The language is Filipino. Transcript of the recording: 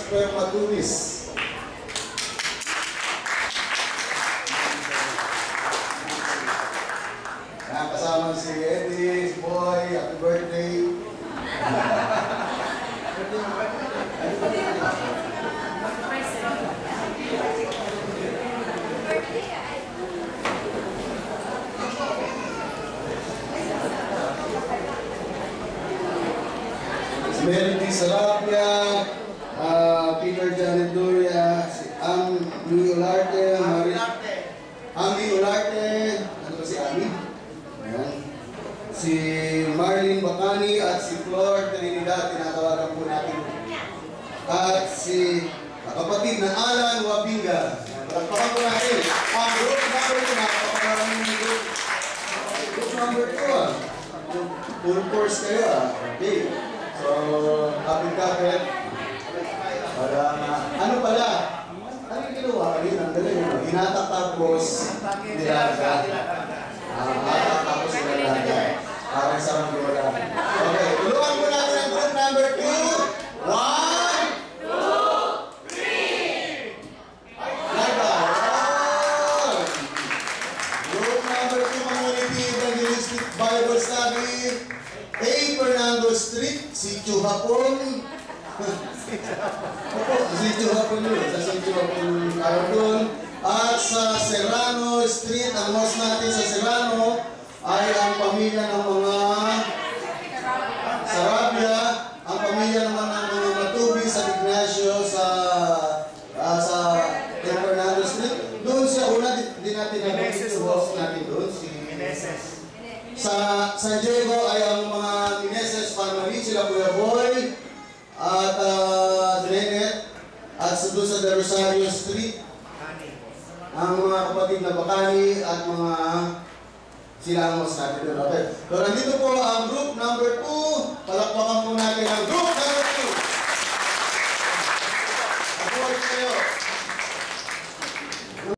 Spermatoris. Kasama si Eddie, si Boy, happy birthday. Si Melody Sarapia, Peter Janet Doria, si Ami Olarte, Ami Olarte, ano ba si Ami? Ayan. Si Marlene Bacani at si Flor Trinidad, tinatawagan po natin. At si kapatid na Alan Wabinga. Palakpakan po natin. Ang group number 2, napakamaraming group. Group number 2 full course kayo Okay. So, kapit-kapit. Para, ano pala? Ano yung ginawa? Ang galing yun. Hinatak tapos nilaga. Tapos nilaga. Parang sarang gawala. Okay, tuluan po natin ang group number 2. 1, 2, 3. Laga. Group number 2, Community Evangelistic Bible Study. A. Fernando Street, Sitio Hapon. Sitio Hapon yun. Sa Sitio Hapon tayo doon. At sa Serrano Street, ang host natin sa Serrano ay ang pamilya ng mga Sarabia, ang pamilya naman ng mga Matubi sa Ignacio sa Fernando Street. Doon sa una, di natin nabagit sa host natin doon, si sa San Diego ay ang mga Mineses family, sila Kuya Boy at Drenet, at doon sa De Rosario Street ang mga kapatid na Bacani at mga silangos natin doon. Okay. So nandito po ang group number 2. Palakpakan po natin ang group number